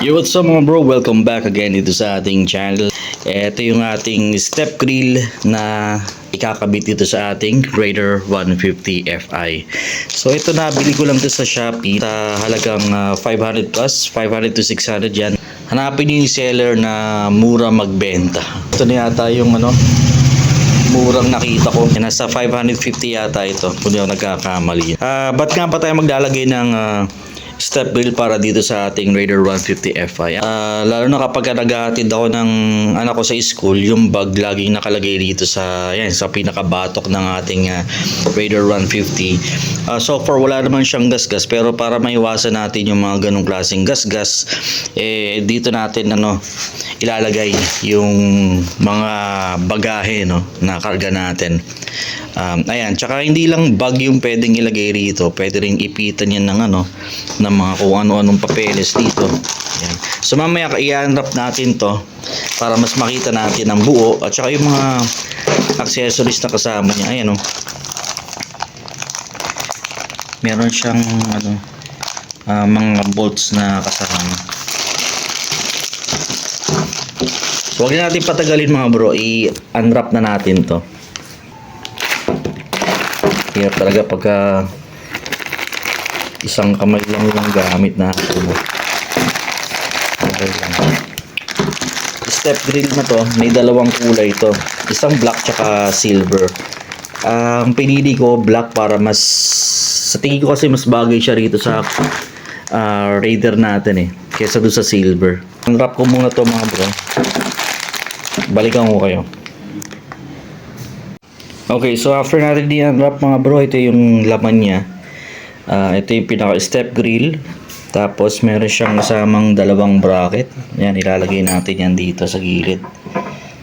Yo, what's up mga bro? Welcome back again dito sa ating channel. Ito yung ating step grill na ikakabit dito sa ating Raider 150 Fi. So ito na, bili ko lang to sa Shopee sa halagang 500 plus, 500 to 600 yan. Hanapin niyo yung seller na mura magbenta. Ito na yata yung murang nakita ko. Nasa 550 yata ito kung di ako nagkakamali. Ba't nga ba tayo maglalagay ng step grill para dito sa ating Raider 150 Fi? Lalo na kapag naghahatid ako ng anak ko sa school, yung bag laging nakalagay dito sa pinakabatok ng ating Raider 150. So far wala naman siyang gasgas, pero para maiwasan natin yung mga ganong klaseng gasgas, dito natin ilalagay yung mga bagahe na karga natin. Ayan, tsaka hindi lang bag yung pwedeng ilagay rito, pwede rin ipitan yan ng mga kung ano-anong papeles dito. Ayan. So mamaya i-unwrap natin to para mas makita natin ang buo at tsaka yung mga accessories na kasama niya. Ayan meron siyang mga bolts na kasama. So huwag natin patagalin mga bro, i-unwrap na natin to. Hirap talaga pagka isang kamay lang yung gamit natin. Okay lang. Step grill na to, may dalawang kulay ito. Isang black tsaka silver. Ang pinili ko black para sa tingin ko kasi mas bagay siya rito sa Raider natin kaysa doon sa silver. Unwrap ko muna to mga bro. Balikan ko kayo. Okay, so after natin i-unwrap mga bro, ito yung laman niya. Ito yung pinaka step grill. Tapos meron siyang kasamang dalawang bracket. Yan, ilalagay natin yan dito sa gilid.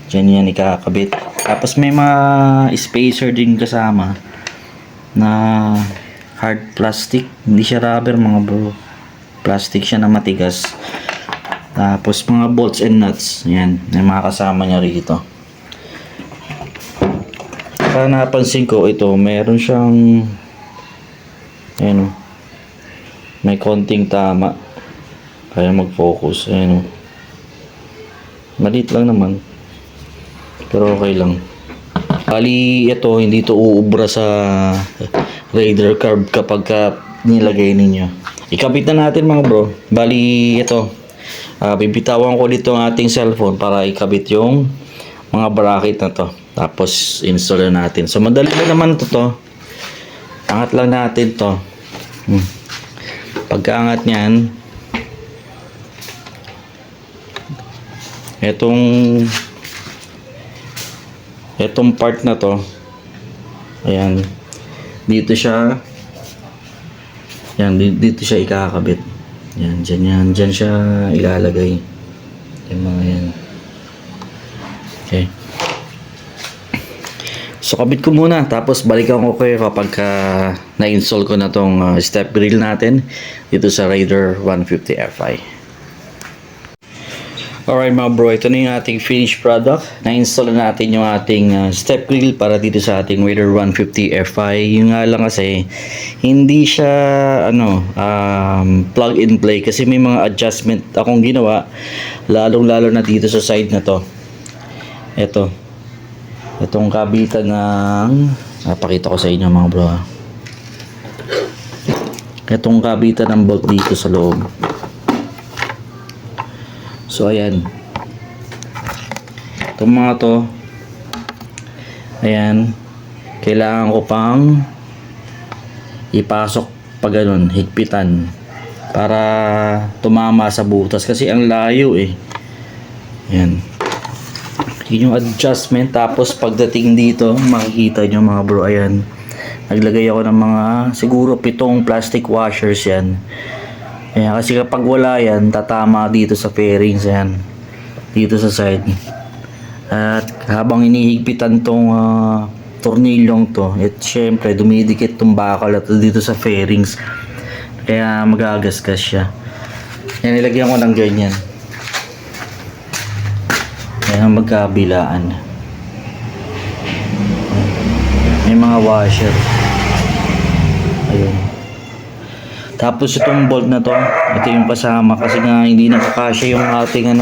Diyan yan ikakabit. Tapos may mga spacer din kasama na hard plastic. Hindi siya rubber mga bro. Plastic siya na matigas. Tapos mga bolts and nuts. Yan, may mga kasama niya rito. Kaya napansin ko ito, meron siyang may konting tama. Kaya mag-focus. Maliit lang naman. Pero okay lang. Bali ito, hindi ito uubra sa Raider curve kapag nilagay ninyo. Ikabit na natin mga bro. Bali ito, bibitawan ko dito ang ating cellphone para ikabit yung mga bracket na to. Tapos install na natin. So madali na naman to. Angat lang natin to. Pagkaangat niyan, etong part na to, ayan, dito siya ikakabit. Yan, dyan siya ilalagay yung mga yan. Okay. So kabit ko muna, tapos balikan ko kayo kapag na-install ko na tong step grill natin dito sa Raider 150 Fi. Alright mga bro, ito na yung ating finished product. Na-install na natin yung ating step grill para dito sa ating Raider 150 Fi. Yung nga lang kasi hindi siya plug and play kasi may mga adjustment akong ginawa, lalong-lalo na dito sa side na to. Itong kabitan ng pakita ko sa inyo mga bro. Itong kabitan ng bolt dito sa loob. So ayan. Itong mga to, ayan, kailangan ko pang ipasok pa ganun, higpitan para tumama sa butas kasi ang layo Ayan. Yun yung adjustment. Tapos pagdating dito, makikita nyo mga bro, ayan, naglagay ako ng mga siguro 7 plastic washers yan. Ayan, kasi kapag wala yan, tatama dito sa fairings yan, dito sa side. At habang inihigpitan tong tornilyong to, syempre dumidikit tong bakal at dito sa fairings, kaya magagasgas siya. Yan, nilagyan ko ng ganyan. Ayan ang magkabilaan. May mga washer. Ayun. Tapos itong bolt na to, ito yung kasama kasi nga hindi nakakasya yung ating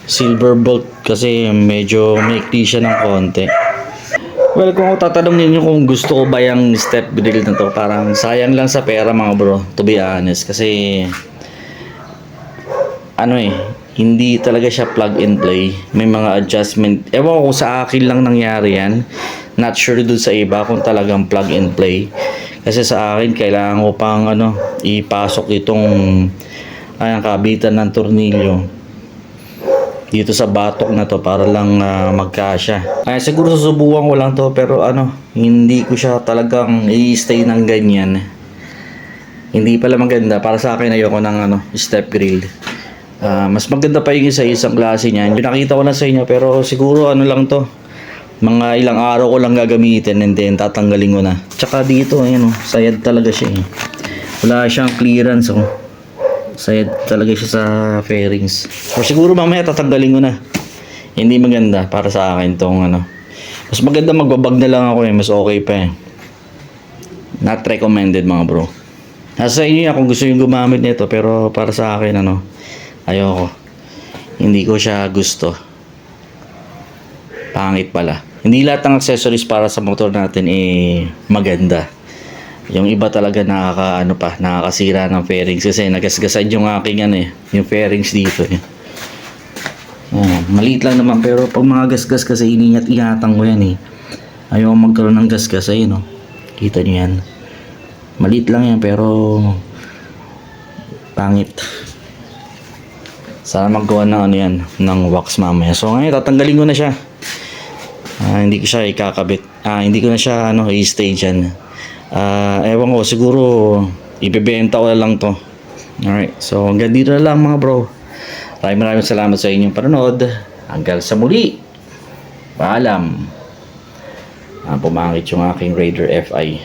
silver bolt kasi medyo maikli siya ng konti. Well, kung tatanungin niyo kung gusto ko ba yung step drill na to, parang sayang lang sa pera mga bro, to be honest. Kasi hindi talaga siya plug and play. May mga adjustment. Ewan ko sa akin lang nangyari yan. Not sure dun sa iba kung talagang plug and play. Kasi sa akin, kailangan ko pang ipasok itong kabitan ng tornilyo dito sa batok na to para lang magkasya. Ay siguro susubukan ko lang to pero hindi ko siya talagang i-stay ng ganyan. Hindi pala maganda para sa akin. Ayoko ng step grill. Mas maganda pa yung isang klase niyan. Yung nakita ko na sa inyo pero siguro lang to. Mga ilang araw ko lang gagamitin and then tatanggalin ko na. Tsaka dito sayad talaga siya eh. Wala siyang clearance sayad talaga siya sa fairings. O siguro mamaya tatanggalin ko na. Hindi maganda para sa akin tong Mas maganda magbabag na lang ako mas okay pa eh. Not recommended mga bro. Nasa inyo yan kung gusto yung gumamit nito pero para sa akin ayoko. Hindi ko siya gusto. Pangit pala. Hindi lahat ng accessories para sa motor natin maganda. Yung iba talaga nakakasira ng fairings kasi nagasgasan yung aking yung fairings dito eh. Maliit lang naman pero pag mga gasgas kasi iningat-ingatan ko yan eh. Ayaw magkaroon ng gasgas ayun Kita niyo yan. Maliit lang yan pero pangit. Sana magawa ng yan ng wax mamaya. So ngayon tatanggalin ko na siya. Hindi ko siya ikakabit. Hindi ko na siya i-stay dyan. Ewan ko siguro ibebenta ko na lang to. Alright. So hanggang dito na lang mga bro. Maraming salamat sa inyong panonood. Hanggang sa muli. Paalam. Pumangit yung aking Raider FI.